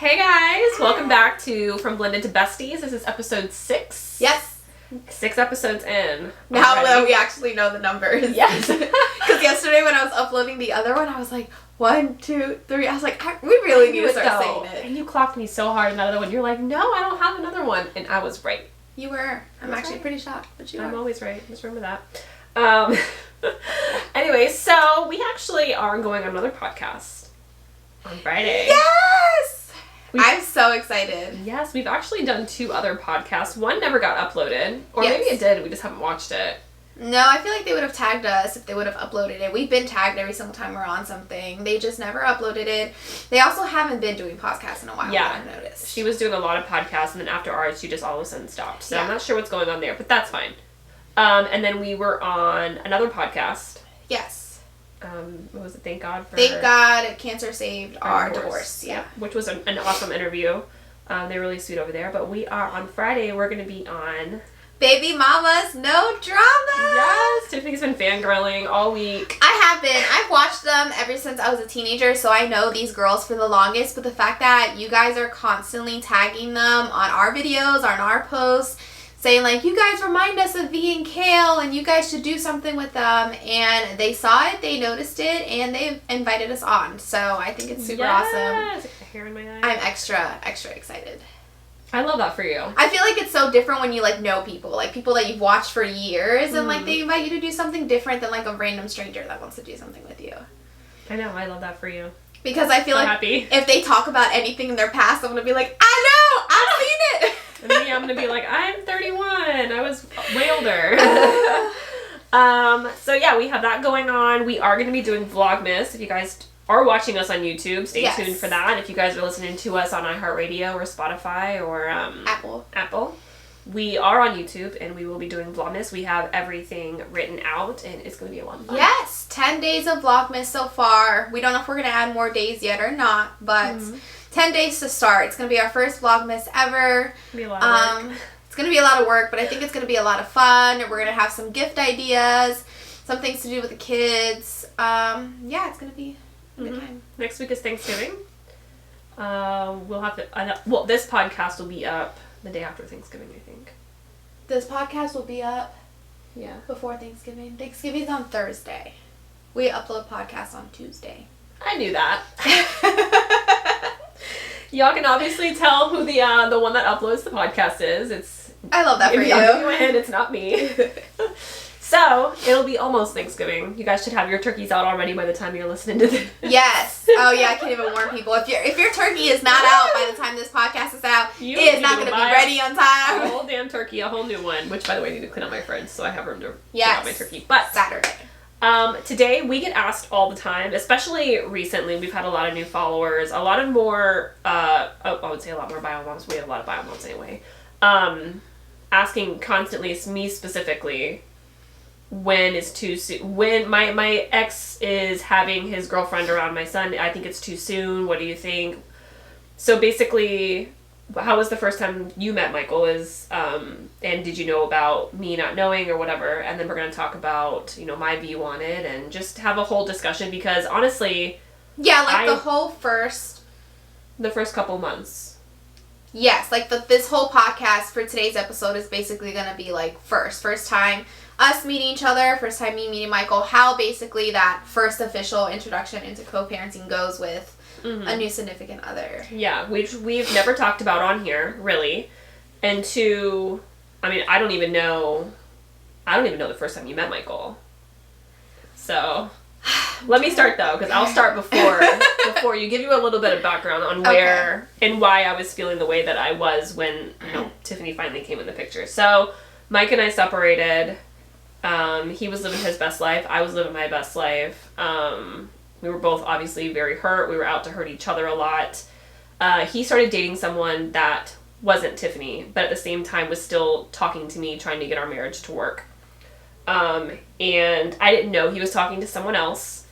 Hey guys, welcome back to From Blended to Besties. This is episode 6. Yes. 6 episodes in. Now that we actually know the numbers. Yes. Because yesterday when I was uploading the other one, I was like, 1, 2, 3. I was like, we really need to start saying it. And you clocked me so hard in that other one. You're like, no, I don't have another one. And I was right. You were. I'm actually pretty shocked, but you are. I'm always right. Just remember that. Anyway, so we actually are going on another podcast on Friday. Yes! I'm so excited. Yes, we've actually done 2 other podcasts. One never got uploaded. Or maybe it did. We just haven't watched it. No, I feel like they would have tagged us if they would have uploaded it. We've been tagged every single time we're on something. They just never uploaded it. They also haven't been doing podcasts in a while. Yeah. I've noticed. She was doing a lot of podcasts, and then after ours, she just all of a sudden stopped. So I'm not sure what's going on there, but that's fine. And then we were on another podcast. Yes. What was it? Thank God for... Thank God Cancer saved our divorce. Yeah. Which was an awesome interview. They're really sweet over there. But we are, on Friday, we're going to be on... Baby Mamas No Drama! Yes! Tiffany's been fangirling all week. I have been. I've watched them ever since I was a teenager, so I know these girls for the longest. But the fact that you guys are constantly tagging them on our videos, on our posts, saying like, you guys remind us of V and Kale, and you guys should do something with them. And they saw it, they noticed it, and they invited us on. So I think it's super awesome. It's like a hair in my eye. I'm extra excited. I love that for you. I feel like it's so different when you like know people, like people that you've watched for years, and like they invite you to do something different than like a random stranger that wants to do something with you. I know, I love that for you. Because I feel if they talk about anything in their past, I'm gonna be like, I know, I've seen it. And me, I'm gonna be like, I'm 31. I was way older. So yeah, we have that going on. We are gonna be doing Vlogmas. If you guys are watching us on YouTube, stay tuned for that. If you guys are listening to us on iHeartRadio or Spotify or Apple, we are on YouTube and we will be doing Vlogmas. We have everything written out and it's going to be a lot of fun. Yes, 10 days of Vlogmas so far. We don't know if we're going to add more days yet or not, but 10 days to start. It's going to be our first Vlogmas ever. It's going to be a lot of work. It's going to be a lot of work, but I think it's going to be a lot of fun. We're going to have some gift ideas, some things to do with the kids. Yeah, it's going to be good time. Next week is Thanksgiving. We'll have to... this podcast will be up the day after Thanksgiving, I think. This podcast will be up before Thanksgiving. Thanksgiving's on Thursday. We upload podcasts on Tuesday. I knew that. Y'all can obviously tell who the one that uploads the podcast is. I love that for you. I'll give you a hint, it's not me. So, it'll be almost Thanksgiving. You guys should have your turkeys out already by the time you're listening to this. Yes. Oh yeah, I can't even warn people. If your turkey is not out by the time this podcast is out, it is not going to be ready on time. A whole damn turkey, a whole new one. Which, by the way, I need to clean out my fridge so I have room to clean out my turkey. But Saturday. Today, we get asked all the time, especially recently, we've had a lot of new followers, a lot of more, I would say a lot more bio moms. We have a lot of bio moms anyway. Asking constantly, me specifically, when is too soon. When my ex is having his girlfriend around my son, I think it's too soon. What do you think? So basically, how was the first time you met Michael? And did you know about me not knowing or whatever? And then we're going to talk about, my view on it and just have a whole discussion because honestly... Yeah, like the first couple months. Yes, like this whole podcast for today's episode is basically going to be like first time us meeting each other, first time me meeting Michael, how basically that first official introduction into co-parenting goes with a new significant other. Yeah, which we've never talked about on here, really. And I don't even know the first time you met Michael. So, let me start though, because I'll start before you, give you a little bit of background on where and why I was feeling the way that I was when, Tiffany finally came in the picture. So, Mike and I separated. He was living his best life. I was living my best life. We were both obviously very hurt. We were out to hurt each other a lot. He started dating someone that wasn't Tiffany, but at the same time was still talking to me, trying to get our marriage to work. And I didn't know he was talking to someone else.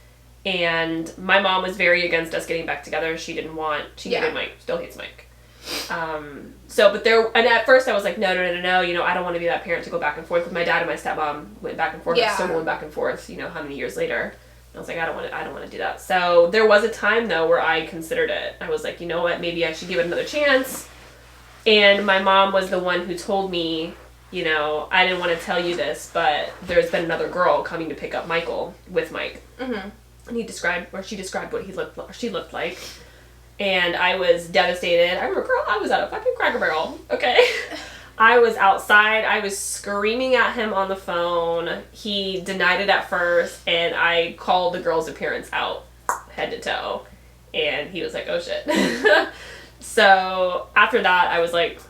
And my mom was very against us getting back together. She hated Mike, still hates Mike. And at first I was like, no, I don't want to be that parent to go back and forth with my dad and my stepmom went back and forth. I'm still going back and forth, how many years later. I was like, I don't want to do that. So there was a time though where I considered it. I was like, you know what, maybe I should give it another chance. And my mom was the one who told me, you know, I didn't want to tell you this, but there's been another girl coming to pick up Michael with Mike. Mm-hmm. And she described what she looked like. And I was devastated. I remember, girl, I was at a fucking Cracker Barrel, okay? I was outside. I was screaming at him on the phone. He denied it at first, and I called the girl's appearance out, head to toe. And he was like, oh shit. So after that, I was like,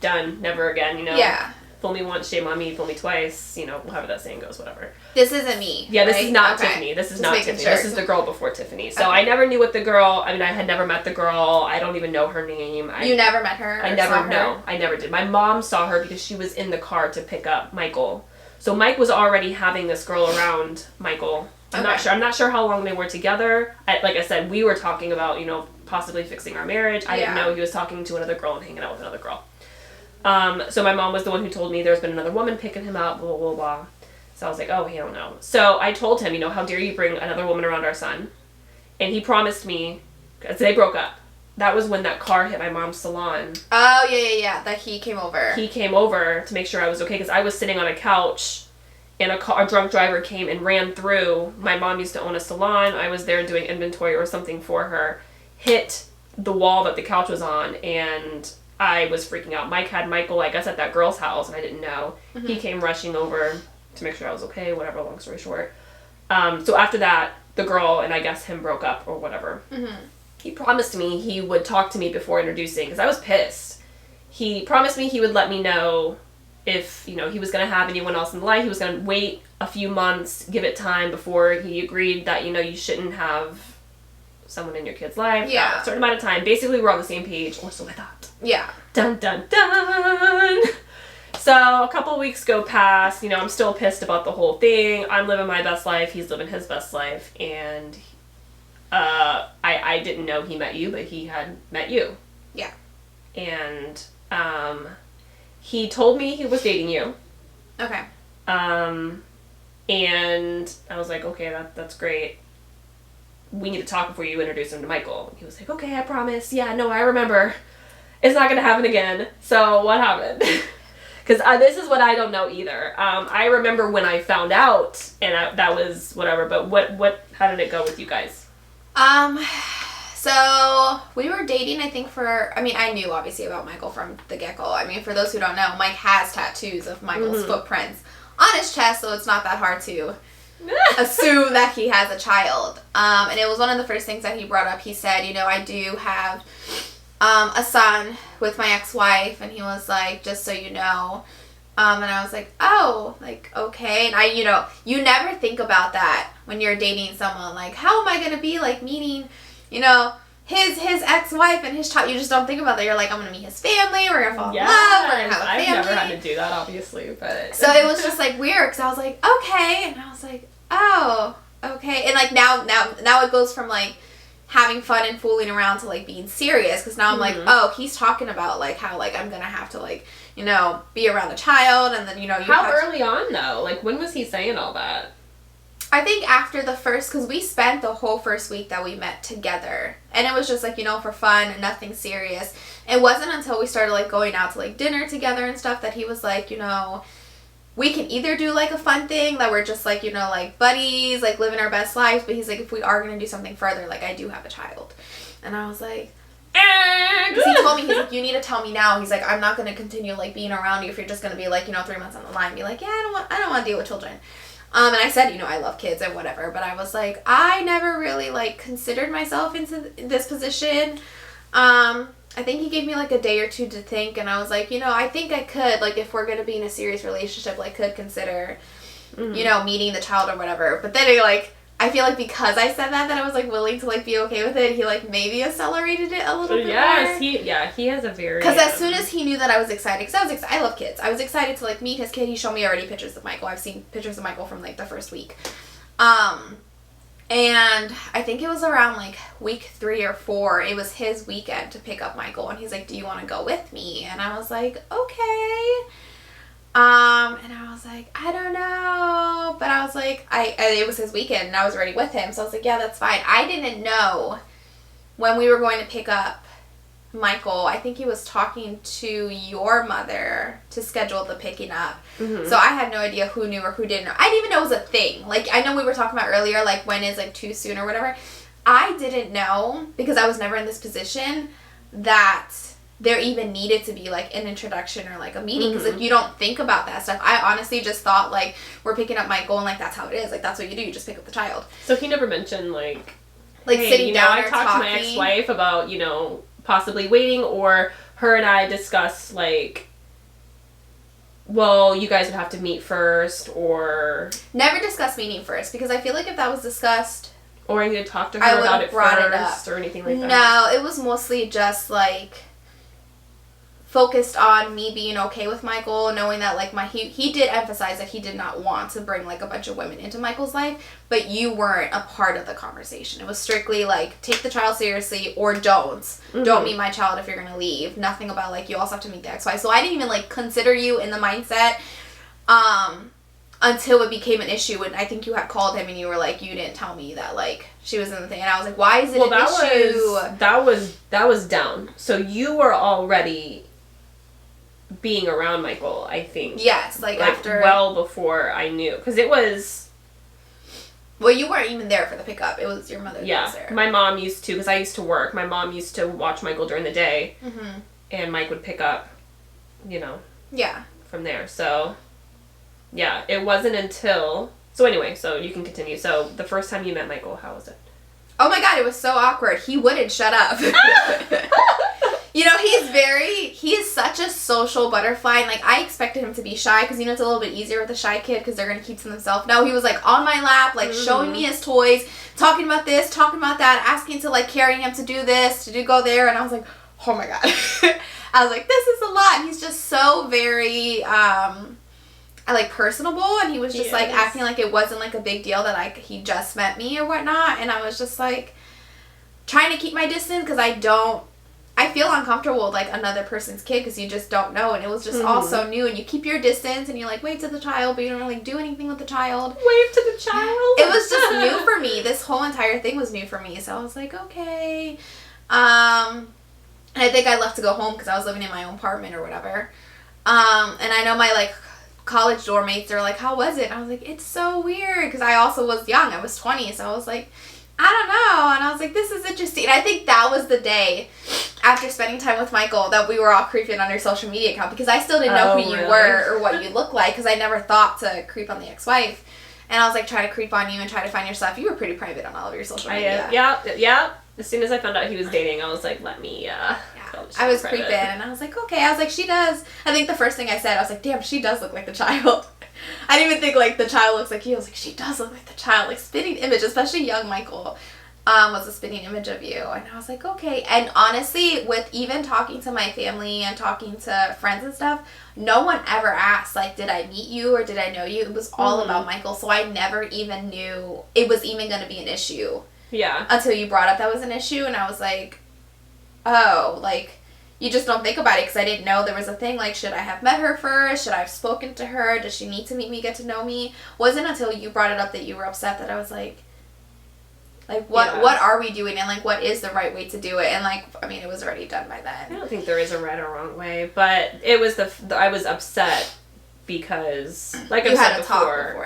done, never again, you know? Yeah. Fool me once, shame on me. Fool me twice, you know, however that saying goes, whatever. This isn't me. Yeah, this is not Tiffany. This is not Tiffany. Sure. This is the girl before Tiffany. So I never knew what the girl, I mean, I had never met the girl. I don't even know her name. You never met her? I never, no, I never did. My mom saw her because she was in the car to pick up Michael. So Mike was already having this girl around Michael. I'm not sure how long they were together. Like I said, we were talking about, you know, possibly fixing our marriage. I didn't know he was talking to another girl and hanging out with another girl. So my mom was the one who told me there's been another woman picking him up, blah, blah, blah, blah. So I was like, oh, hell no. So I told him, you know, how dare you bring another woman around our son? And he promised me, because they broke up. That was when that car hit my mom's salon. Oh, yeah. That he came over. He came over to make sure I was okay, because I was sitting on a couch, and a drunk driver came and ran through. My mom used to own a salon. I was there doing inventory or something for her. Hit the wall that the couch was on, and I was freaking out. Mike had Michael, I guess, at that girl's house, and I didn't know. Mm-hmm. He came rushing over to make sure I was okay, whatever, long story short. So after that, the girl and I guess him broke up or whatever. Mm-hmm. He promised me he would talk to me before introducing, because I was pissed. He promised me he would let me know if, you know, he was going to have anyone else in life. He was going to wait a few months, give it time before he agreed that, you know, you shouldn't have someone in your kid's life. Yeah. A certain amount of time. Basically, we're on the same page, or so I thought. Yeah. Dun, dun, dun! So, a couple weeks go past, you know, I'm still pissed about the whole thing. I'm living my best life, he's living his best life, and I didn't know he met you, but he had met you. Yeah. And he told me he was dating you. Okay. And I was like, okay, that's great. We need to talk before you introduce him to Michael. He was like, okay, I promise. Yeah, no, I remember. It's not going to happen again. So what happened? Because this is what I don't know either. I remember when I found out, and that was whatever, but how did it go with you guys? So we were dating, I think I knew obviously about Michael from the get-go. I mean, for those who don't know, Mike has tattoos of Michael's footprints on his chest, so it's not that hard to assume that he has a child. And it was one of the first things that he brought up. He said, you know, I do have a son with my ex-wife, and he was like, just so you know. And I was like, oh, like, okay. And I, you know, you never think about that when you're dating someone. Like, how am I going to be, like, meeting, you know, his ex-wife and his child? You just don't think about that. You're like, I'm going to meet his family. We're going to fall in love. We're going to have a family. I've never had to do that, obviously, but... So it was just, like, weird, because I was like, okay. And I was like, oh, okay. And, like, now it goes from, like, having fun and fooling around to, like, being serious, because now I'm like, oh, he's talking about, like, how, like, I'm gonna have to, like, you know, be around a child, and then, you know, how early on, though? Like, when was he saying all that? I think after the first, because we spent the whole first week that we met together, and it was just, like, you know, for fun and nothing serious. It wasn't until we started, like, going out to, like, dinner together and stuff that he was like, you know, we can either do, like, a fun thing that we're just, like, you know, like, buddies, like, living our best lives, but he's like, if we are going to do something further, like, I do have a child. And I was like, because he told me, he's like, you need to tell me now. He's like, I'm not going to continue, like, being around you if you're just going to be, like, you know, 3 months on the line, be like, yeah, I don't want to deal with children. And I said, you know, I love kids and whatever, but I was like, I never really, like, considered myself into this position. I think he gave me, like, a day or two to think, and I was like, you know, I think I could, like, if we're going to be in a serious relationship, like, could consider, you know, meeting the child or whatever. But then, like, I feel like because I said that I was, like, willing to, like, be okay with it, he, like, maybe accelerated it a little bit more. He has a very... Because as soon as he knew that I was excited, because I love kids. I was excited to, like, meet his kid. He showed me already pictures of Michael. I've seen pictures of Michael from, like, the first week. And I think it was around, like, week 3 or 4, it was his weekend to pick up Michael, and he's like, do you want to go with me? And I was like, okay. And I was like, I don't know. But I was like, it was his weekend and I was already with him. So I was like, yeah, that's fine. I didn't know when we were going to pick up Michael, I think he was talking to your mother to schedule the picking up. Mm-hmm. So I had no idea who knew or who didn't know. I didn't even know it was a thing. Like, I know we were talking about earlier, like, when is, like, too soon or whatever. I didn't know, because I was never in this position, that there even needed to be, like, an introduction or, like, a meeting. Because if you don't think about that stuff, I honestly just thought, like, we're picking up Michael and, like, that's how it is. Like, that's what you do. You just pick up the child. So he never mentioned, like hey, sitting down or I talked to my ex-wife about, possibly waiting, or her and I discussed, like, well, you guys would have to meet first, or... Never discuss meeting first, because I feel like if that was discussed... Or I need to talk to her about it first, or anything like that. No, it was mostly just, like, focused on me being okay with Michael, knowing that, like, he did emphasize that he did not want to bring, like, a bunch of women into Michael's life, but you weren't a part of the conversation. It was strictly, like, take the child seriously or don't. Mm-hmm. Don't meet my child if you're gonna leave. Nothing about, like, you also have to meet the ex-wife. So I didn't even, like, consider you in the mindset until it became an issue, and I think you had called him and you were like, you didn't tell me that, like, she was in the thing. And I was like, why is it an issue? That was down. So you were already... being around Michael, I think. Yes, like after... well before I knew. Because it was... Well, you weren't even there for the pickup. It was your mother that was there. My mom used to, because I used to work. My mom used to watch Michael during the day. Mm-hmm. And Mike would pick up, Yeah. from there. So, yeah, it wasn't until... So anyway, so you can continue. So, the first time you met Michael, how was it? Oh my god, it was so awkward. He wouldn't shut up. He is such a social butterfly, and, like, I expected him to be shy, because, it's a little bit easier with a shy kid, because they're going to keep to themselves. No, he was, like, on my lap, like, showing me his toys, talking about this, talking about that, asking to, like, carry him to do this, to go there, and I was like, oh my god. I was like, this is a lot, and he's just so very, personable, and he was just, like, acting like it wasn't, like, a big deal that, like, he just met me or whatnot, and I was just, like, trying to keep my distance, because I feel uncomfortable with, like, another person's kid, because you just don't know, and it was just all so new, and you keep your distance, and you, like, wave to the child, but you don't really do anything with the child. Wave to the child? It was just new for me. This whole entire thing was new for me, so I was like, okay. And I think I left to go home, because I was living in my own apartment or whatever. And I know my, like, college dorm mates, they're like, how was it? And I was like, it's so weird, because I also was young. I was 20, so I was like... I don't know. And I was like, this is interesting. And I think that was the day after spending time with Michael that we were all creeping on your social media account, because I still didn't know who you were or what you looked like, because I never thought to creep on the ex-wife. And I was like, trying to creep on you and try to find your stuff. You were pretty private on all of your social media. Yeah. As soon as I found out he was dating, I was like, let me, I was creeping, and I was like, okay. I was like, she does. I think the first thing I said, I was like, damn, she does look like the child. I didn't even think, like, the child looks like you. I was like, she does look like the child. Like, spitting image, especially young Michael, was a spitting image of you. And I was like, okay. And honestly, with even talking to my family and talking to friends and stuff, no one ever asked, like, did I meet you or did I know you? It was all about Michael. So I never even knew it was even going to be an issue. Yeah. Until you brought up that was an issue. And I was like, oh, like... You just don't think about it, because I didn't know there was a thing, like, should I have met her first? Should I have spoken to her? Does she need to meet me, get to know me? Wasn't until you brought it up that you were upset that I was like, what are we doing? And, like, what is the right way to do it? And, like, I mean, it was already done by then. I don't think there is a right or wrong way, but it was I was upset because, like I've said before,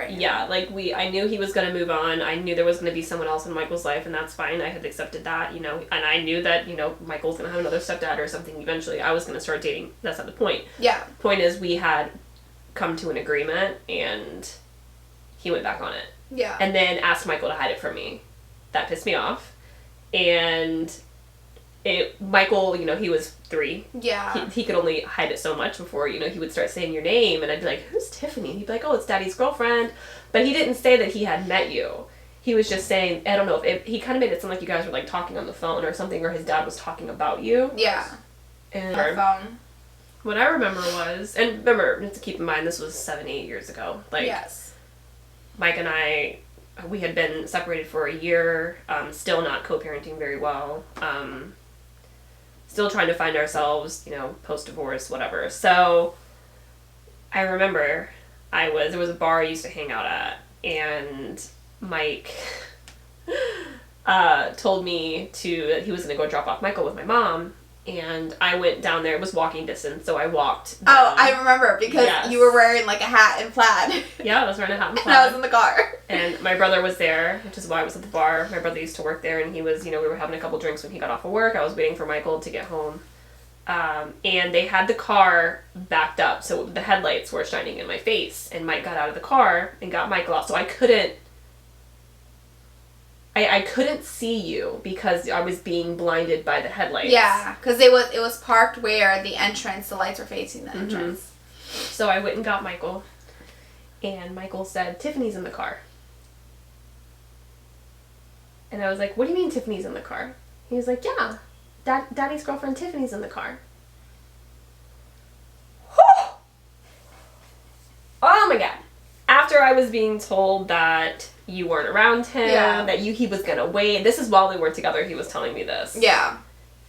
like, I knew he was going to move on. I knew there was going to be someone else in Michael's life, and that's fine. I had accepted that, and I knew that, Michael's going to have another stepdad or something eventually. I was going to start dating. That's not the point. Yeah. Point is, we had come to an agreement, and he went back on it. Yeah. And then asked Michael to hide it from me. That pissed me off. And... Michael, he was 3. Yeah. He could only hide it so much before, he would start saying your name, and I'd be like, who's Tiffany? And he'd be like, oh, it's Daddy's girlfriend. But he didn't say that he had met you. He was just saying, I don't know, he kind of made it sound like you guys were, like, talking on the phone or something, or his dad was talking about you. Yeah. And on the phone. What I remember was, and remember, to keep in mind, this was 7-8 years ago. Like, yes. Mike and I, we had been separated for a year, still not co-parenting very well, still trying to find ourselves, post-divorce, whatever. So I remember there was a bar I used to hang out at, and Mike told me that he was going to go drop off Michael with my mom, and I went down there. It was walking distance, so I walked down. Oh, I remember, because you were wearing like a hat and plaid. Yeah, I was wearing a hat and plaid. And I was in the car. And my brother was there, which is why I was at the bar. My brother used to work there, and he was, we were having a couple drinks when he got off of work. I was waiting for Michael to get home. And they had the car backed up, so the headlights were shining in my face, and Mike got out of the car and got Michael out, so I couldn't see you because I was being blinded by the headlights. Yeah, because it was parked where the lights were facing the entrance. Mm-hmm. So I went and got Michael, and Michael said, "Tiffany's in the car." And I was like, "What do you mean Tiffany's in the car?" He was like, "Yeah. Daddy's girlfriend Tiffany's in the car." Oh my god. After I was being told that you weren't around him, that he was gonna wait. This is while we were together, he was telling me this. Yeah.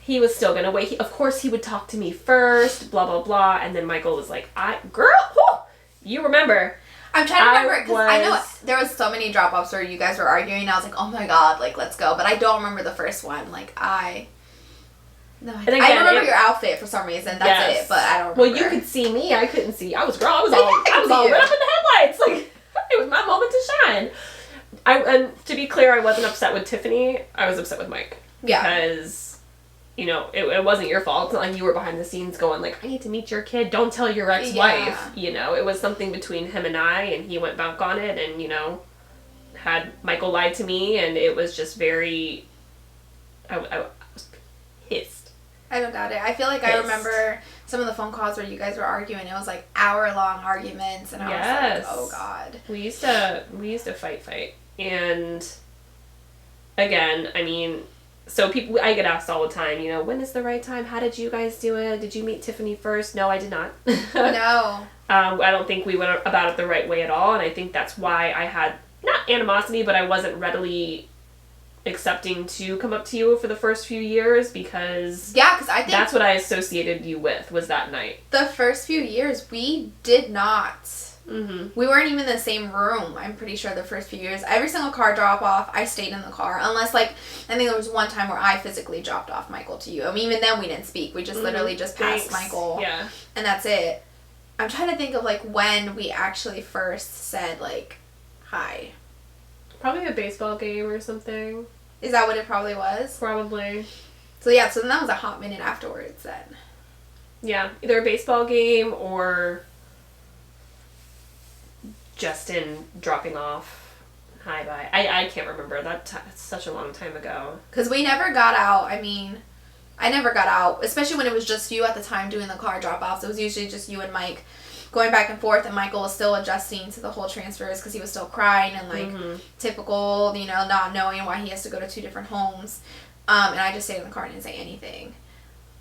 He was still gonna wait. Of course he would talk to me first, blah, blah, blah. And then Michael was like, you remember. I'm trying to remember, because I know there was so many drop-offs where you guys were arguing, and I was like, oh my god, like, let's go. But I don't remember the first one. Like, I remember your outfit for some reason. That's it, but I don't remember. Well, you could see me. I couldn't see. I was all lit up in the headlights. Like, it was my moment to shine. And to be clear, I wasn't upset with Tiffany. I was upset with Mike. Yeah. Because, it wasn't your fault. It's not like you were behind the scenes going, like, I need to meet your kid. Don't tell your ex-wife. Yeah. It was something between him and I, and he went back on it, and, had Michael lie to me, and it was just very... I was pissed. I don't doubt it. I feel like I remember some of the phone calls where you guys were arguing. It was like hour-long arguments, and I was like, oh god. We used to fight. And again, I mean, so I get asked all the time, when is the right time? How did you guys do it? Did you meet Tiffany first? No, I did not. No. I don't think we went about it the right way at all, and I think that's why I had not animosity, but I wasn't readily accepting to come up to you for the first few years, because I think that's what I associated you with, was that night. The first few years we did not. Mm-hmm. We weren't even in the same room, I'm pretty sure, the first few years. Every single car drop off, I stayed in the car, unless I think there was one time where I physically dropped off Michael to you. I mean, even then we didn't speak. We just literally just passed Michael. Yeah. And that's it. I'm trying to think of when we actually first said hi. Probably a baseball game or something. Is that what it probably was? Probably. So then that was a hot minute afterwards then. Yeah, either a baseball game or Justin dropping off hi bye. I can't remember. That's such a long time ago. Because we never got out. I mean, I never got out, especially when it was just you at the time doing the car drop-offs. It was usually just you and Mike going back and forth, and Michael was still adjusting to the whole transfers because he was still crying and typical, not knowing why he has to go to two different homes. And I just stayed in the car and didn't say anything.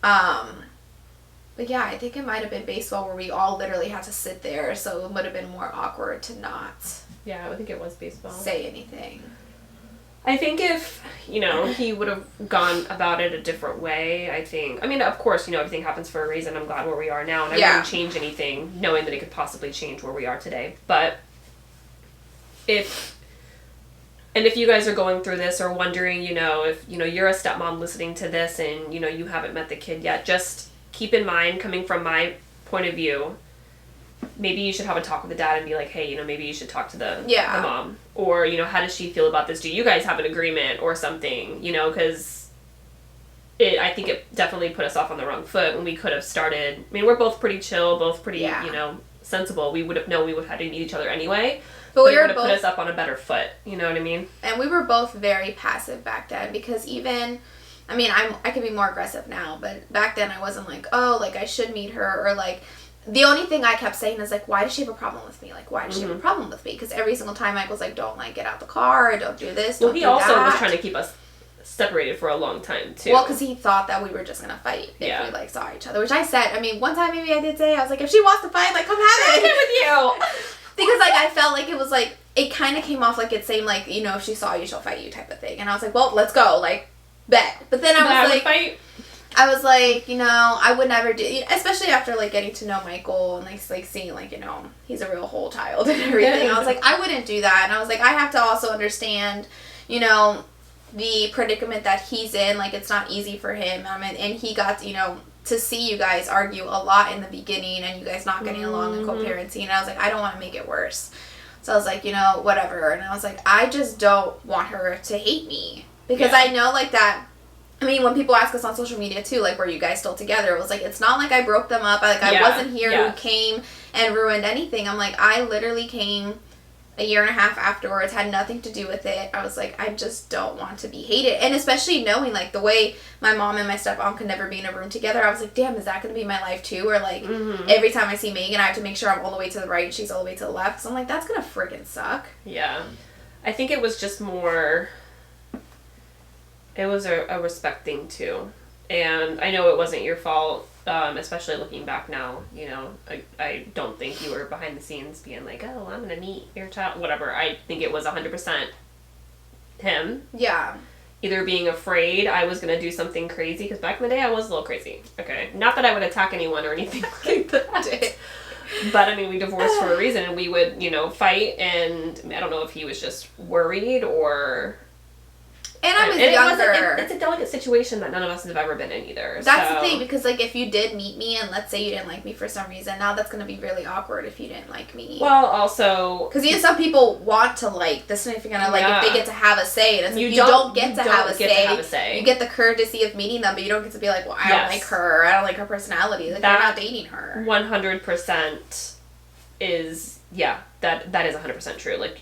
But yeah, I think it might have been baseball where we all literally had to sit there, so it would have been more awkward to not. Yeah, I think it was baseball. Say anything. I think if, he would have gone about it a different way, of course, everything happens for a reason. I'm glad where we are now, and I wouldn't change anything knowing that it could possibly change where we are today. But if you guys are going through this or wondering, if, you're a stepmom listening to this and, you haven't met the kid yet, just keep in mind, coming from my point of view, maybe you should have a talk with the dad and be like, hey, maybe you should talk to the mom. Or, how does she feel about this? Do you guys have an agreement or something? Because I think it definitely put us off on the wrong foot when we could have started. I mean, we're both pretty chill, both pretty, sensible. We would have known we would have had to meet each other anyway. But we would have put us up on a better foot. You know what I mean? And we were both very passive back then, because even... I mean, I could be more aggressive now, but back then I wasn't like, oh, I should meet her, or the only thing I kept saying is why does she have a problem with me? Why does she have a problem with me? Because every single time Mike was like, don't get out the car, or don't do this, don't do that. Well, he also was trying to keep us separated for a long time, too. Well, because he thought that we were just going to fight if we saw each other, which I said, I mean, one time maybe I did say, I was like, if she wants to fight, come have it with you. Because I felt like it was it kind of came off it seemed if she saw you, she'll fight you type of thing. And I was like, well, let's go, bet. But then I was fight. I was like, you know, I would never do, especially after, like, getting to know Michael and, like seeing, like, you know, he's a real whole child and everything. I was like, I wouldn't do that. And I was like, I have to also understand, you know, the predicament that he's in. Like, it's not easy for him. And he got, you know, to see you guys argue a lot in the beginning and you guys not getting along and co-parenting. And I was like, I don't want to make it worse. So I was like, you know, whatever. And I was like, I just don't want her to hate me. Because I know, like, that, I mean, when people ask us on social media, too, like, were you guys still together? It was like, it's not like I broke them up. I wasn't here who came and ruined anything. I'm like, I literally came a year and a half afterwards, had nothing to do with it. I was like, I just don't want to be hated. And especially knowing, like, the way my mom and my stepmom could never be in a room together, I was like, damn, is that going to be my life too? Or, like, every time I see Megan, I have to make sure I'm all the way to the right and she's all the way to the left. So I'm like, that's going to freaking suck. Yeah. I think it was just more, it was a respect thing too. And I know it wasn't your fault, especially looking back now, you know, I don't think you were behind the scenes being like, oh, I'm going to meet your child, whatever. I think it was 100% him. Yeah. Either being afraid I was going to do something crazy, because back in the day I was a little crazy. Okay. Not that I would attack anyone or anything like that. But, I mean, we divorced for a reason, and we would, you know, fight, and I don't know if he was just worried or... And I was younger. It's a delicate situation that none of us have ever been in either. That's the thing, because, like, if you did meet me and let's say you didn't like me for some reason, now that's going to be really awkward if you didn't like me. Well, also... Because even some people want to like the significant other, like, if they get to have a say. And it's like, you don't get to have a say. You get the courtesy of meeting them, but you don't get to be like, well, I don't like her, or I don't like her personality. Like, you're not dating her. 100% is... Yeah, that is 100% true. Like,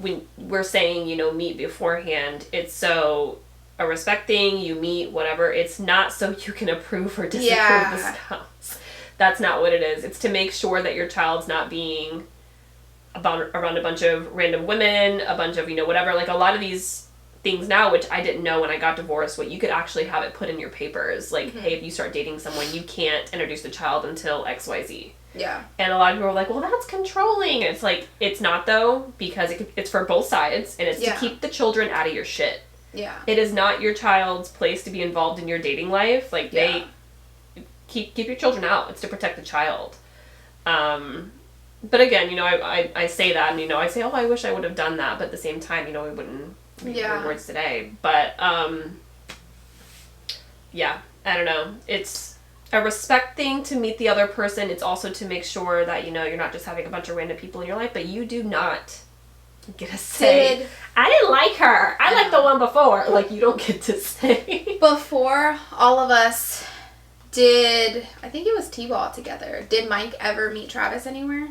when we're saying, you know, meet beforehand, it's so a respect thing, you meet, whatever. It's not so you can approve or disapprove the spouse. That's not what it is. It's to make sure that your child's not being around a bunch of random women, a bunch of, you know, whatever. Like, a lot of these things now, which I didn't know when I got divorced, what you could actually have it put in your papers. Like, hey, if you start dating someone, you can't introduce the child until XYZ. Yeah. And a lot of people are like, well, that's controlling. It's like, it's not, though, because it's for both sides, and it's to keep the children out of your shit. Yeah. It is not your child's place to be involved in your dating life. Like, they keep your children out. It's to protect the child. But again, you know, I say that, and, you know, I say, oh, I wish I would have done that, but at the same time, you know, we wouldn't use your words today. But, yeah, I don't know. It's a respect thing to meet the other person. It's also to make sure that, you know, you're not just having a bunch of random people in your life, but you do not get to say, I didn't like her. I liked the one before. Like, you don't get to say. Before all of us did, I think it was T-ball together, did Mike ever meet Travis anywhere?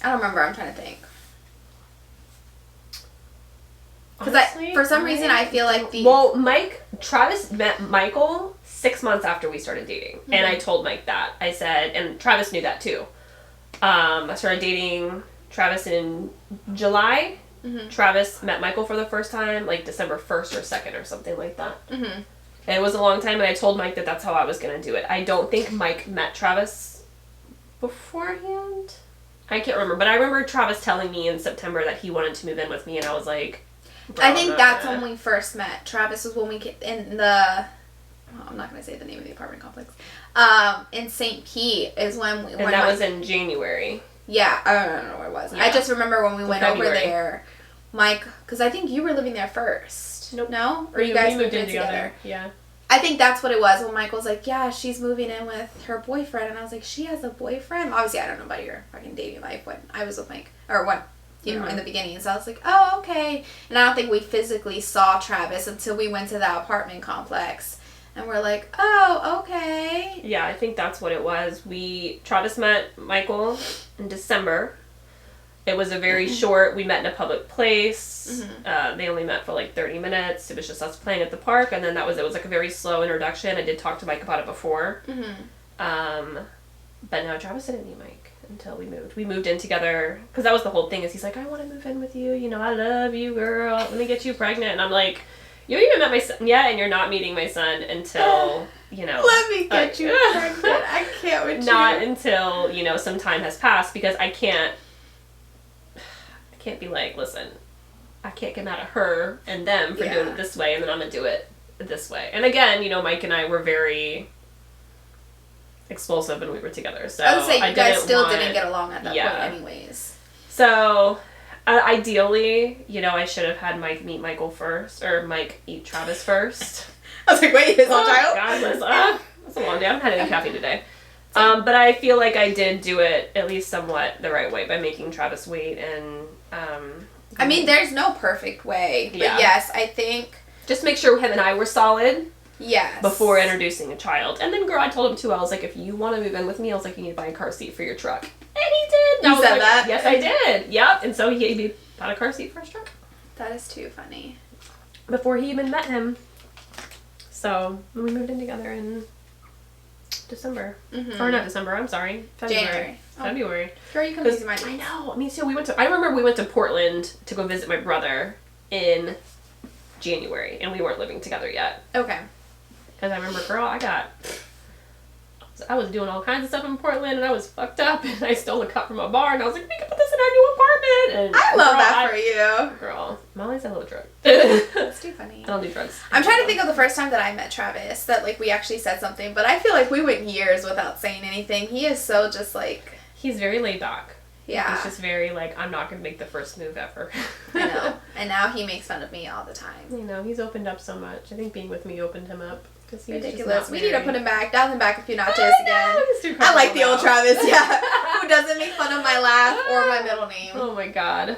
I don't remember. I'm trying to think. Because for some reason, I feel like Travis met Michael 6 months after we started dating. And I told Mike that. I said, and Travis knew that too. I started dating Travis in July. Travis met Michael for the first time, like, December 1st or 2nd or something like that. And it was a long time, and I told Mike that that's how I was going to do it. I don't think Mike met Travis beforehand. I can't remember. But I remember Travis telling me in September that he wanted to move in with me, and I was like... I think that's when we first met. Travis was when we in the... I'm not going to say the name of the apartment complex. In St. Pete is when we... And that was in January. Yeah, I don't know where it was. Yeah. I just remember when we went over there, Mike... Because I think you were living there first. Nope. No? Or you guys moved in together? Yeah. I think that's what it was when Mike was like, yeah, she's moving in with her boyfriend. And I was like, she has a boyfriend? Obviously, I don't know about your fucking dating life when I was with Mike. Or when... You know, in the beginning. So I was like, oh, okay. And I don't think we physically saw Travis until we went to that apartment complex. And we're like, oh, okay. Yeah, I think that's what it was. Travis met Michael in December. It was a very short, we met in a public place. They only met for like 30 minutes. It was just us playing at the park. And then it was like a very slow introduction. I did talk to Mike about it before. But no, Travis didn't meet Mike until we moved. We moved in together, because that was the whole thing, is he's like, I want to move in with you, you know, I love you, girl, let me get you pregnant. And I'm like, you haven't even met my son yet, and you're not meeting my son until, you know. Let me get you pregnant. I can't with you. Not until, you know, some time has passed, because I can't be like, listen, I can't get mad at her and them for doing it this way, and then I'm going to do it this way. And again, you know, Mike and I were very explosive when we were together. So I would say you guys still didn't get along at that point anyways. So ideally, you know, I should have had Mike meet Michael first, or Mike eat Travis first. I was like, wait, his own child? God, that's a long day. I haven't had any caffeine today. But I feel like I did do it at least somewhat the right way by making Travis wait and... I mean, there's no perfect way. But yes, I think... Just make sure him and I were solid. Yes. Before introducing a child. And then, girl, I told him too, I was like, if you want to move in with me, I was like, you need to buy a car seat for your truck. And he did. You said that? Yes, I did. Yep. And so he bought a car seat for his truck. That is too funny. Before he even met him. So, we moved in together in December. Mm-hmm. Or not December, I'm sorry. January. February. Girl, you confused my I know. Me too. I remember we went to Portland to go visit my brother in January, and we weren't living together yet. Okay. Because I remember, girl, I was doing all kinds of stuff in Portland, and I was fucked up, and I stole a cup from a bar, and I was like, we can put this in our new apartment. And I love that for you. Girl, Molly's a little drug. That's too funny. I don't do drugs. I'm trying to think of the first time that I met Travis, that, like, we actually said something, but I feel like we went years without saying anything. He is so just, like... He's very laid back. Yeah. He's just very, like, I'm not going to make the first move ever. I know. And now he makes fun of me all the time. You know, he's opened up so much. I think being with me opened him up. He's ridiculous. We need to put him back, dial him back a few notches again. I like the old Travis, yeah. Who doesn't make fun of my laugh or my middle name. Oh my god.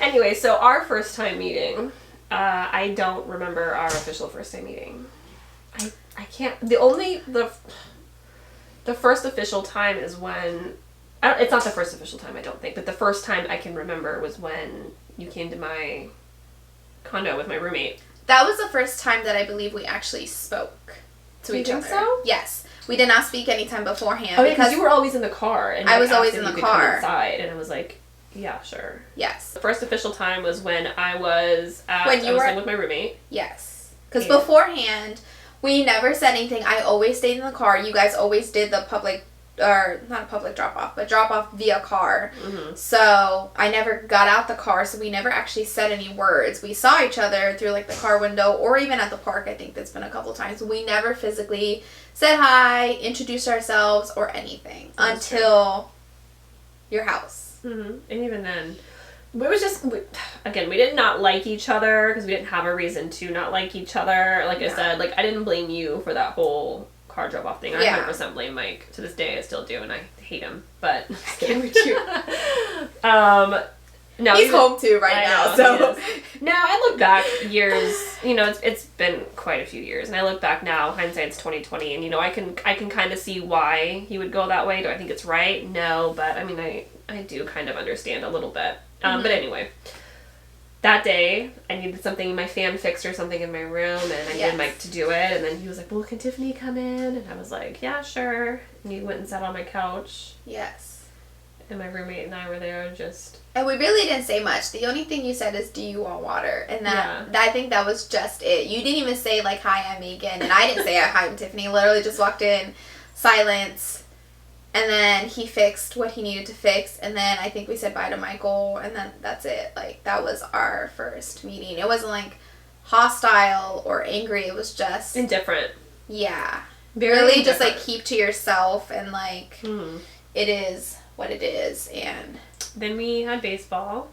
Anyway, so our first time meeting, I don't remember our official first time meeting. I can't, the first official time is when, it's not the first official time, I don't think, but the first time I can remember was when you came to my condo with my roommate. That was the first time that I believe we actually spoke to each other. So? Yes. We did not speak anytime beforehand. Oh, because you were always in the car. And I was always in the car. Come inside, and I was like, yeah, sure. Yes. The first official time was when I was in with my roommate. Yes. Because beforehand, we never said anything. I always stayed in the car. You guys always did the public, or not a public drop-off, but drop-off via car. Mm-hmm. So I never got out the car, so we never actually said any words. We saw each other through, like, the car window, or even at the park. I think that's been a couple times. We never physically said hi, introduced ourselves, or anything until your house. Mm-hmm. And even then, it was just, again, we did not like each other because we didn't have a reason to not like each other. Like I said, like, I didn't blame you for that whole car drop-off thing. I 100% blame Mike. To this day, I still do, and I hate him. But can we do? No, he's home too right now. So now I look back years. You know, it's been quite a few years, and I look back now. Hindsight's 20/20, and you know, I can kind of see why he would go that way. Do I think it's right? No, but I mean, I do kind of understand a little bit. But anyway. That day, I needed something, my fan fixed or something in my room, and I needed Mike to do it, and then he was like, well, can Tiffany come in? And I was like, yeah, sure. And he went and sat on my couch. Yes. And my roommate and I were there just... And we really didn't say much. The only thing you said is, do you want water? And that I think that was just it. You didn't even say, like, hi, I'm Megan, and I didn't say, hi, I'm Tiffany. Literally just walked in, silence. And then he fixed what he needed to fix. And then I think we said bye to Michael. And then that's it. Like, that was our first meeting. It wasn't, like, hostile or angry. It was just... indifferent. Yeah. Very really indifferent. just, like, keep to yourself. And, like, it is what it is. And... then we had baseball.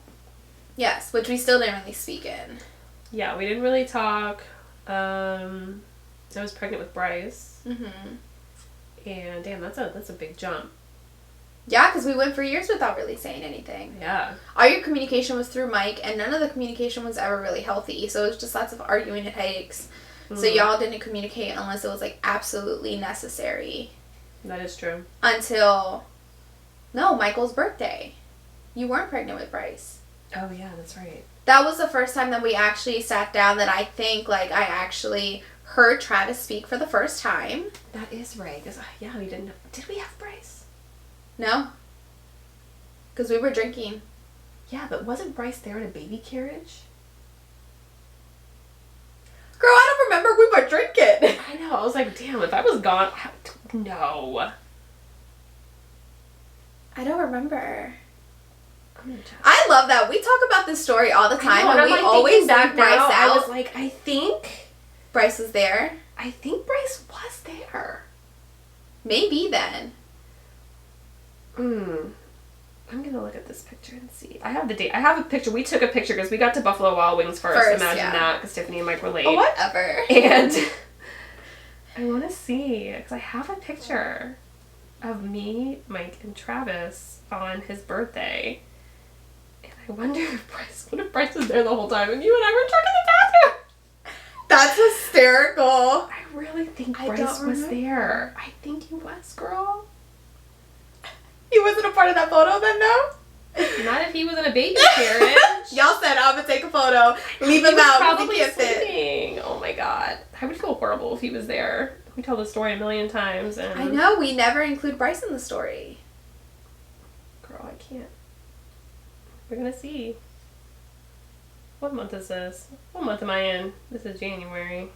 Yes, which we still didn't really speak in. Yeah, we didn't really talk. I was pregnant with Bryce. Mm-hmm. And damn, that's a big jump. Yeah, because we went for years without really saying anything. Yeah. All your communication was through Mike, and none of the communication was ever really healthy. So it was just lots of arguing and headaches. So y'all didn't communicate unless it was, like, absolutely necessary. That is true. Until, Michael's birthday. You weren't pregnant with Bryce. Oh, yeah, that's right. That was the first time that we actually sat down that I think, like, I actually... heard Travis speak for the first time. That is right. Because, we didn't... did we have Bryce? No. Because we were drinking. Yeah, but wasn't Bryce there in a baby carriage? Girl, I don't remember. We were drinking. I know. I was like, damn, if I was gone... no. I don't remember. I love that. We talk about this story all the time, and we always leave Bryce out. I was like, I think Bryce was there. I think Bryce was there. Maybe then. I'm gonna look at this picture and see. I have the date. I have a picture. We took a picture because we got to Buffalo Wild Wings first. Imagine that, because Tiffany and Mike were late. Oh, whatever. And I want to see, because I have a picture of me, Mike, and Travis on his birthday. And I wonder what if Bryce was there the whole time and you and I were talking in the bathroom? That's hysterical. I really think Bryce was there. I think he was, girl. He wasn't a part of that photo then, no? Not if he was in a baby carriage. Y'all said, I'm gonna take a photo. Leave him out. Probably sleeping. Oh my god. I would feel horrible if he was there. We tell the story a million times. And I know. We never include Bryce in the story. Girl, I can't. We're gonna see. What month is this? What month am I in? This is January.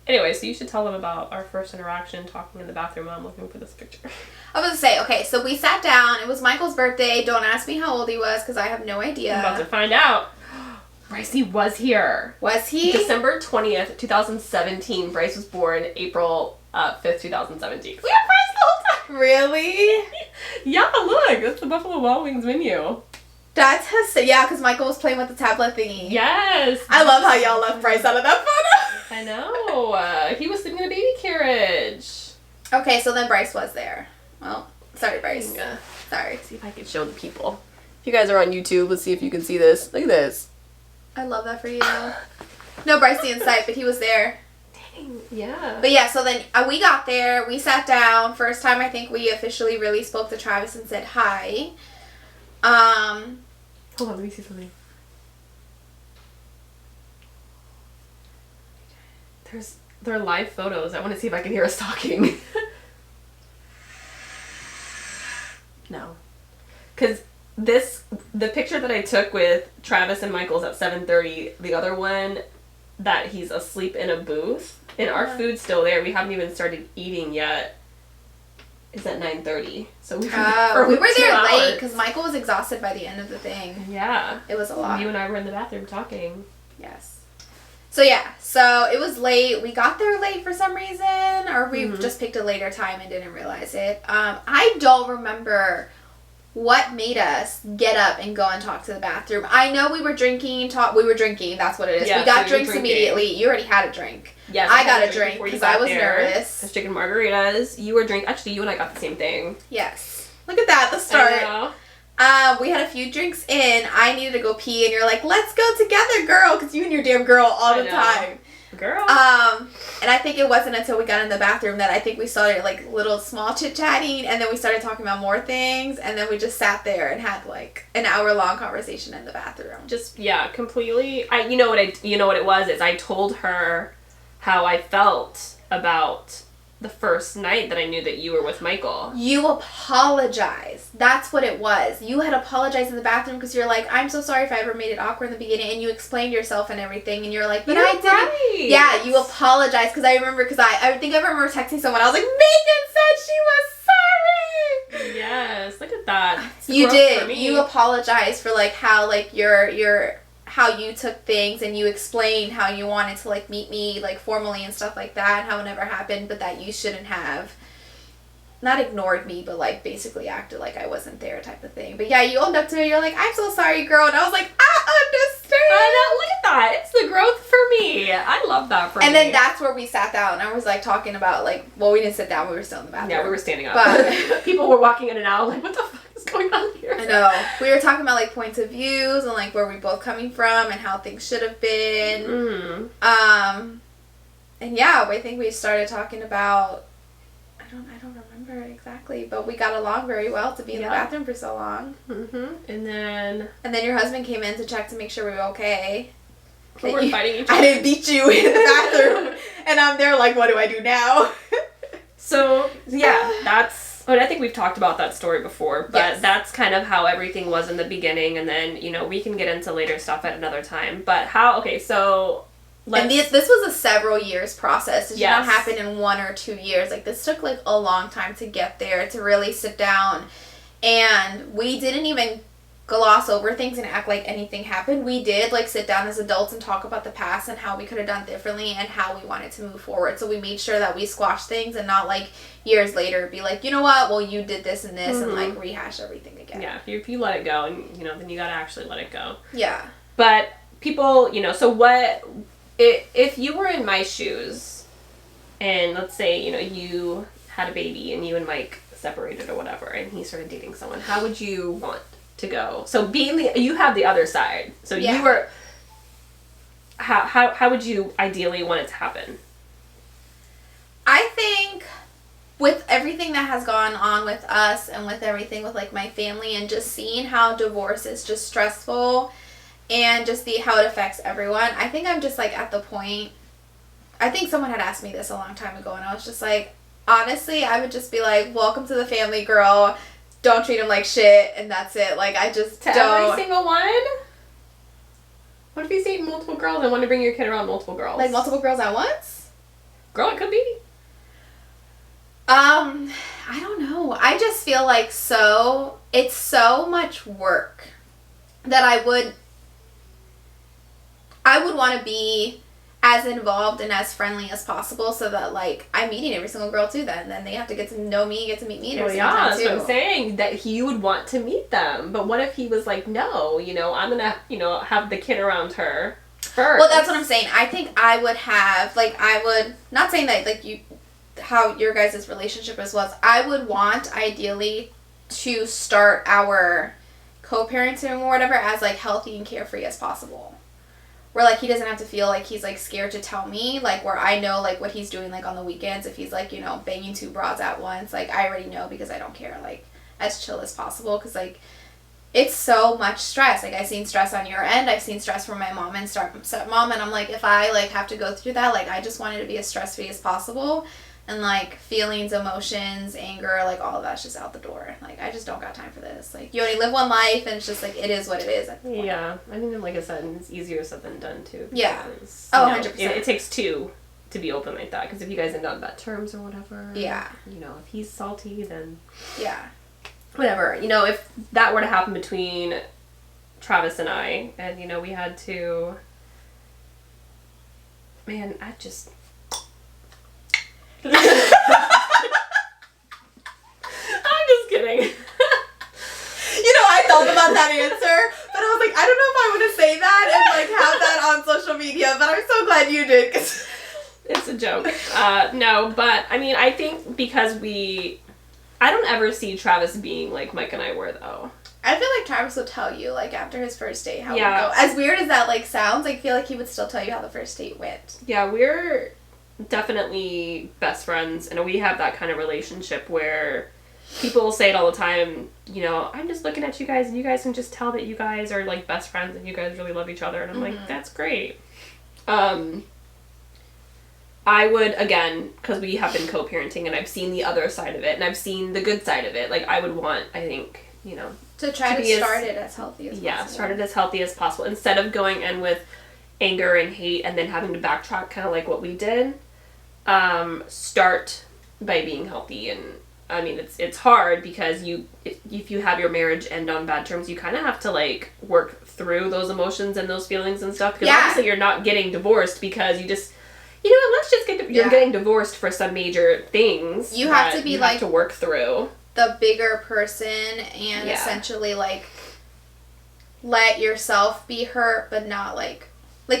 Anyway, so you should tell them about our first interaction talking in the bathroom while I'm looking for this picture. I was going to say, okay, so we sat down. It was Michael's birthday. Don't ask me how old he was because I have no idea. I'm about to find out. Brycey was here. Was he? December 20th, 2017. Bryce was born April 5th, 2017. We were friends the whole time. Really? Yeah, look. That's the Buffalo Wild Wings menu. That's yeah, because Michael was playing with the tablet thingy. Yes. I love how y'all left Bryce out of that photo. I know. He was sleeping in a baby carriage. Okay, so then Bryce was there. Well, sorry, Bryce. Yeah. Sorry. Let's see if I can show the people. If you guys are on YouTube, let's see if you can see this. Look at this. I love that for you. No Brycey in sight, but he was there. Dang. Yeah. But yeah, so then we got there. We sat down. First time I think we officially really spoke to Travis and said hi. Hold on, let me see something. There are live photos. I want to see if I can hear us talking. No. Because the picture that I took with Travis and Michael's at 7:30, the other one that he's asleep in a booth, and our food's still there. We haven't even started eating yet. Is at 9:30. So we were there late because Michael was exhausted by the end of the thing. Yeah. It was a lot. You and I were in the bathroom talking. Yes. So yeah, so it was late. We got there late for some reason, or we just picked a later time and didn't realize it. I don't remember what made us get up and go and talk to the bathroom. I know we were drinking. We were drinking. That's what it is. Yeah, we got drinks immediately. You already had a drink. Yes, I got a drink because I was nervous. I was drinking margaritas. You were drinking. Actually, you and I got the same thing. Yes. Look at that. The start. I know. We had a few drinks in. I needed to go pee, and you're like, "Let's go together, girl," because you and your damn girl all the time. Girl. And I think it wasn't until we got in the bathroom that I think we started like little small chit chatting, and then we started talking about more things, and then we just sat there and had like an hour-long conversation in the bathroom. Just completely. You know what it was is I told her how I felt about the first night that I knew that you were with Michael. You apologized. That's what it was. You had apologized in the bathroom because you're like, I'm so sorry if I ever made it awkward in the beginning, and you explained yourself and everything, and you're like, but I didn't. Right. Yeah, you apologized because I remember, because I think I remember texting someone. I was like, Megan said she was sorry. Yes, look at that. You did. You apologized for like how like your how you took things, and you explained how you wanted to like meet me like formally and stuff like that, and how it never happened, but that you shouldn't have not ignored me, but like basically acted like I wasn't there type of thing. But yeah, you owned up to it. You're like, I'm so sorry, girl. And I was like, I understand. I know. Look at that. It's the growth for me. I love that for me. And then that's where we sat down, and I was like talking about like, well, we didn't sit down. We were still in the bathroom. Yeah, we were standing up. But people were walking in and out like, what the fuck is going on here? I know. We were talking about like points of views and like where we both coming from and how things should have been. Mm-hmm. And yeah, I think we started talking about, I don't remember exactly, but we got along very well to be in the bathroom for so long. Mm-hmm. And then your husband came in to check to make sure we were okay. We were fighting each other. I didn't beat you in the bathroom, and I'm there like, what do I do now? So yeah, I think we've talked about that story before, but that's kind of how everything was in the beginning, and then we can get into later stuff at another time. But so. And this was a several years process. It did not happen in 1 or 2 years. Like, this took, like, a long time to get there, to really sit down. And we didn't even gloss over things and act like anything happened. We did, like, sit down as adults and talk about the past and how we could have done differently and how we wanted to move forward. So we made sure that we squashed things and not, like, years later be like, you know what, well, you did this and this, and, like, rehash everything again. Yeah, if you let it go, and, you know, then you gotta actually let it go. Yeah. But people, you know, so what, if you were in my shoes, and let's say, you know, you had a baby and you and Mike separated or whatever, and he started dating someone, how would you want to go? So you have the other side. So you were, how would you ideally want it to happen? I think with everything that has gone on with us and with everything with, like, my family and just seeing how divorce is just stressful and just how it affects everyone, I think I'm just, like, at the point, I think someone had asked me this a long time ago, and I was just like, honestly, I would just be like, welcome to the family, girl. Don't treat him like shit, and that's it. Like, I just don't. Every single one? What if he's dating multiple girls and want to bring your kid around multiple girls? Like, multiple girls at once? Girl, it could be. I don't know. I just feel like it's so much work that I would want to be as involved and as friendly as possible, so that, like, I'm meeting every single girl too then they have to get to know me, get to meet me at every single time too. That's what I'm saying, that he would want to meet them. But what if he was like, no, you know, I'm gonna, you know, have the kid around her first? Well, that's what I'm saying. I think I would have, like, not saying that, like, how your guys' relationship was, I would want, ideally, to start our co-parenting or whatever as, like, healthy and carefree as possible. Where, like, he doesn't have to feel like he's, like, scared to tell me, like, where I know, like, what he's doing, like, on the weekends. If he's, like, you know, banging 2 broads at once, like, I already know because I don't care, like, as chill as possible. Because, like, it's so much stress. Like, I've seen stress on your end. I've seen stress from my mom and stepmom. And I'm like, if I, like, have to go through that, like, I just want it to be as stress-free as possible. And, like, feelings, emotions, anger, like, all of that's just out the door. Like, I just don't got time for this. Like, you only live one life, and it's just, like, it is what it is. Yeah. I think, like I said, it's easier said than done, too. Yeah. Oh, 100%. It takes 2 to be open like that. Because if you guys end on bad terms or whatever. Yeah. You know, if he's salty, then. Yeah. Whatever. You know, if that were to happen between Travis and I, and, you know, we had to. Man, I just. I'm just kidding. You know, I thought about that answer, but I was like, I don't know if I want to say that and, like, have that on social media, but I'm so glad you did. Cause it's a joke. No, but, I mean, I think because I don't ever see Travis being like Mike and I were, though. I feel like Travis will tell you, like, after his first date how it would go. As weird as that, like, sounds, I feel like he would still tell you how the first date went. Yeah, we're definitely best friends, and we have that kind of relationship where people say it all the time, you know, I'm just looking at you guys and you guys can just tell that you guys are, like, best friends and you guys really love each other, and I'm like, that's great. I would, again, because we have been co-parenting and I've seen the other side of it and I've seen the good side of it, like, I would want, I think, you know, to try to start it as healthy as possible. Yeah, start it as healthy as possible instead of going in with anger and hate and then having to backtrack, kind of like what we did. Start by being healthy. And I mean, it's hard because if you have your marriage end on bad terms, you kind of have to, like, work through those emotions and those feelings and stuff, because obviously you're not getting divorced because you just, you know, let's just you're getting divorced for some major things. You have to be, you like, have to work through the bigger person and essentially, like, let yourself be hurt, but not, like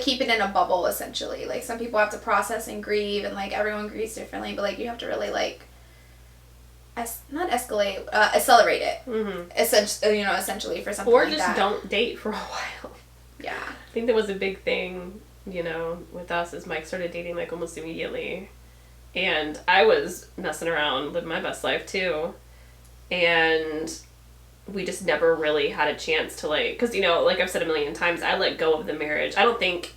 keep it in a bubble, essentially. Like, some people have to process and grieve, and, like, everyone grieves differently, but, like, you have to really, like, not escalate, accelerate it. Mm-hmm. Essentially for something like that. Or just don't date for a while. Yeah. I think that was a big thing, you know, with us, is Mike started dating, like, almost immediately. And I was messing around, living my best life, too. And we just never really had a chance to, like, because, you know, like I've said a million times, I let go of the marriage. I don't think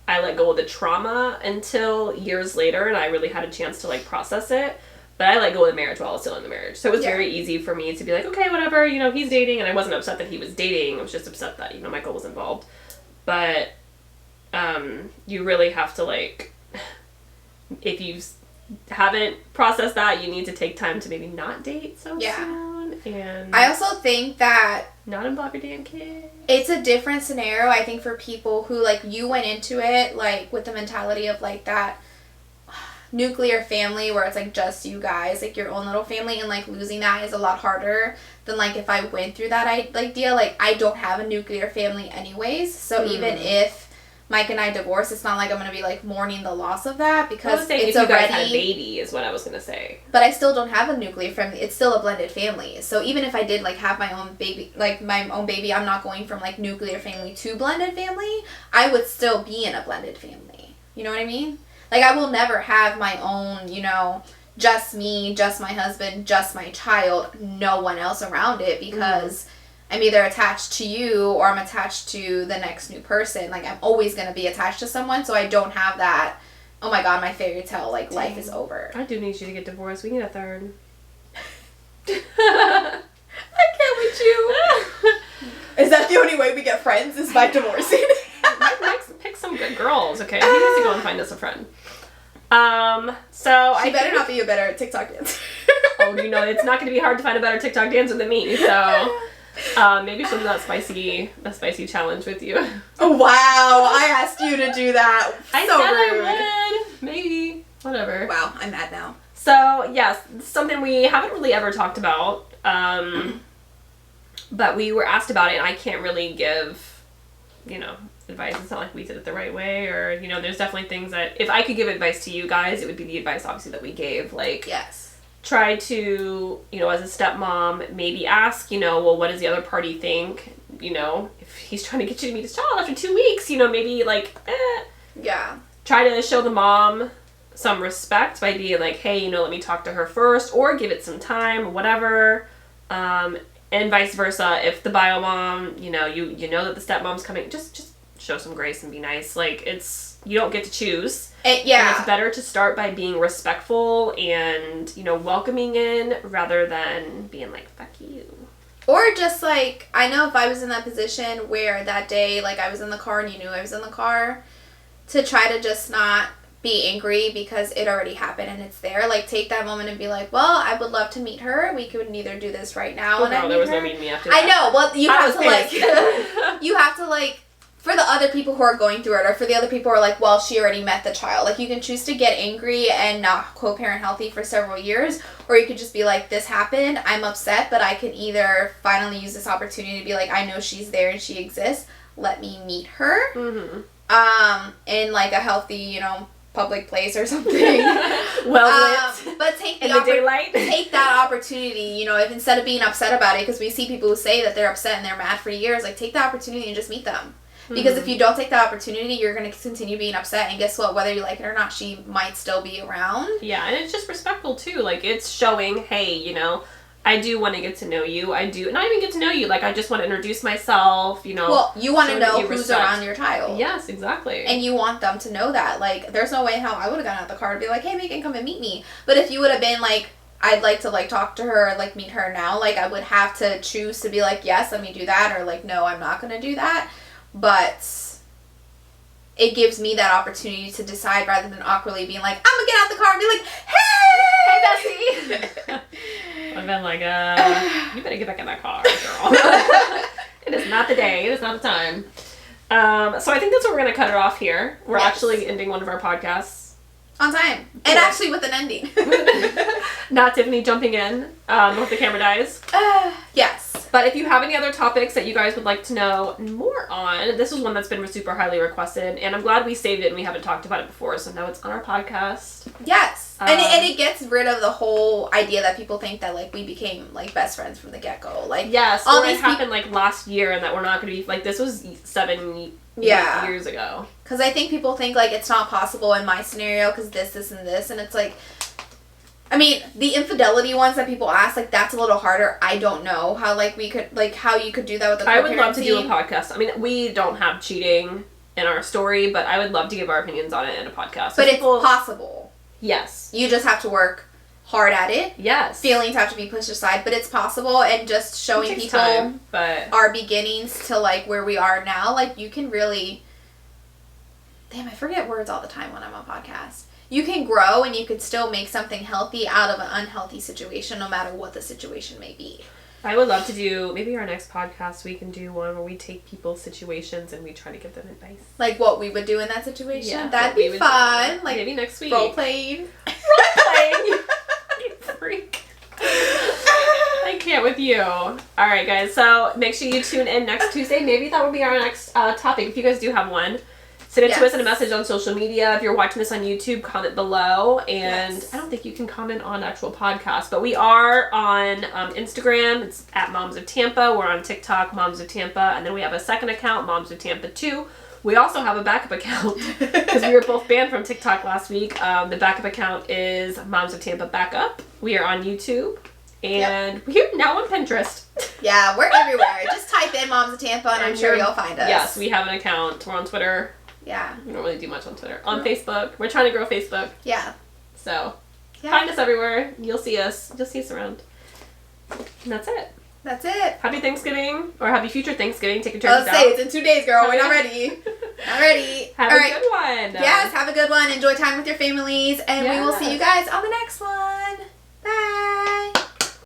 I let go of the trauma until years later, and I really had a chance to, like, process it. But I let go of the marriage while I was still in the marriage. So it was very easy for me to be like, okay, whatever, you know, he's dating, and I wasn't upset that he was dating. I was just upset that, you know, Michael was involved. But you really have to, like, if you haven't processed that, you need to take time to maybe not date so soon. And I also think that not involve your damn kid. It's a different scenario, I think, for people who, like, you went into it, like, with the mentality of, like, that nuclear family where it's, like, just you guys, like, your own little family, and, like, losing that is a lot harder than, like, if I went through that idea. Like, I don't have a nuclear family anyways, so even if Mike and I divorce, it's not like I'm going to be, like, mourning the loss of that, because it's if already... you guys had a baby is what I was going to say. But I still don't have a nuclear family. It's still a blended family. So even if I did, like, have my own baby, I'm not going from, like, nuclear family to blended family. I would still be in a blended family. You know what I mean? Like, I will never have my own, you know, just me, just my husband, just my child, no one else around it, because... I'm either attached to you or I'm attached to the next new person. Like, I'm always going to be attached to someone, so I don't have that, oh my god, my fairy tale, like, life is over. I do need you to get divorced. We need a third. I can't with you. Is that the only way we get friends, is by divorcing? Pick some good girls, okay? He needs to go and find us a friend. So she better not be a better TikTok dancer. Oh, you know, it's not going to be hard to find a better TikTok dancer than me, so... maybe she'll do that spicy challenge with you. Oh, wow, I asked you to do that. I so said rude. I would. Maybe. Whatever. Wow, I'm mad now. So, yes, something we haven't really ever talked about, but we were asked about it, and I can't really give, you know, advice. It's not like we did it the right way, or, you know, there's definitely things that, if I could give advice to you guys, it would be the advice, obviously, that we gave. Like, yes. Try to, you know, as a stepmom, maybe ask, you know, well, what does the other party think? You know, if he's trying to get you to meet his child after 2 weeks, you know, maybe, like, Yeah. Try to show the mom some respect by being like, hey, you know, let me talk to her first, or give it some time, whatever. And vice versa. If the bio mom, you know, you know that the stepmom's coming, just show some grace and be nice. Like, you don't get to choose. Yeah. And it's better to start by being respectful and, you know, welcoming in rather than being like, fuck you. Or just, like, I know if I was in that position where that day, like, I was in the car and you knew I was in the car, to try to just not be angry because it already happened and it's there. Like, take that moment and be like, well, I would love to meet her. We could neither do this right now. Oh, girl, there was no meeting me after that. I know. Well, you have to, like, for the other people who are going through it, or for the other people who are like, well, she already met the child. Like, you can choose to get angry and not co-parent healthy for several years, or you could just be like, this happened, I'm upset, but I can either finally use this opportunity to be like, I know she's there and she exists, let me meet her, in, like, a healthy, you know, public place or something. Well lit. But take the daylight. Take that opportunity, you know, if instead of being upset about it, because we see people who say that they're upset and they're mad for years, like, take the opportunity and just meet them. Because if you don't take that opportunity, you're going to continue being upset, and guess what? Whether you like it or not, she might still be around. Yeah, and it's just respectful, too. Like, it's showing, hey, you know, I do want to get to know you. I do not even get to know you. Like, I just want to introduce myself, you know. Well, you want to know who's around your child. Yes, exactly. And you want them to know that. Like, there's no way how I would have gotten out of the car and be like, hey, Megan, come and meet me. But if you would have been like, I'd like to, like, talk to her, or, like, meet her now, like, I would have to choose to be like, yes, let me do that, or, like, no, I'm not going to do that. But it gives me that opportunity to decide rather than awkwardly being like, I'm going to get out the car and be like, hey! Hey, bestie! I've been like, you better get back in that car, girl. It is not the day. It is not the time. So I think that's what we're going to cut it off here. We're actually ending one of our podcasts. On time. And actually with an ending. Not Tiffany jumping in if the camera dies. Yes. But if you have any other topics that you guys would like to know more on, this is one that's been super highly requested, and I'm glad we saved it and we haven't talked about it before, so now it's on our podcast. Yes. And it gets rid of the whole idea that people think that, like, we became, like, best friends from the get-go. Like, yes, all this happened, like, last year, and that we're not going to be, like, this was 7 years ago. Because I think people think, like, it's not possible in my scenario because this, and this, and it's like, I mean, the infidelity ones that people ask, like, that's a little harder. I don't know how, like, we could, like, how you could do that with the I would love to do a podcast. I mean, we don't have cheating in our story, but I would love to give our opinions on it in a podcast. But it's possible. Yes. You just have to work hard at it. Yes. Feelings have to be pushed aside, but it's possible, and just showing people our beginnings to, like, where we are now, like, you can really... Damn, I forget words all the time when I'm on podcast. You can grow and you could still make something healthy out of an unhealthy situation, no matter what the situation may be. I would love to do, maybe our next podcast, we can do one where we take people's situations and we try to give them advice. Like what we would do in that situation? Yeah, that'd be fun. Like maybe next week. Role-playing. Role-playing? You freak. I can't with you. Alright, guys, so make sure you tune in next Tuesday. Maybe that will be our next topic, if you guys do have one. Send it to us in a message on social media. If you're watching this on YouTube, comment below. And I don't think you can comment on actual podcasts, but we are on Instagram. It's at Moms of Tampa. We're on TikTok, Moms of Tampa. And then we have a second account, Moms of Tampa 2. We also have a backup account because we were both banned from TikTok last week. The backup account is Moms of Tampa Backup. We are on YouTube. And we're now on Pinterest. Yeah, we're everywhere. Just type in Moms of Tampa and I'm sure you'll find us. Yes, we have an account. We're on Twitter. Yeah. We don't really do much on Twitter. On Facebook. We're trying to grow Facebook. Yeah. So, find us everywhere. You'll see us. You'll see us around. And that's it. That's it. Happy Thanksgiving. Or happy future Thanksgiving. Take your turkeys out. Let's say it's in 2 days, girl. We're not ready. Not ready. Have a good one. Yes, have a good one. Enjoy time with your families. And we will see you guys on the next one. Bye.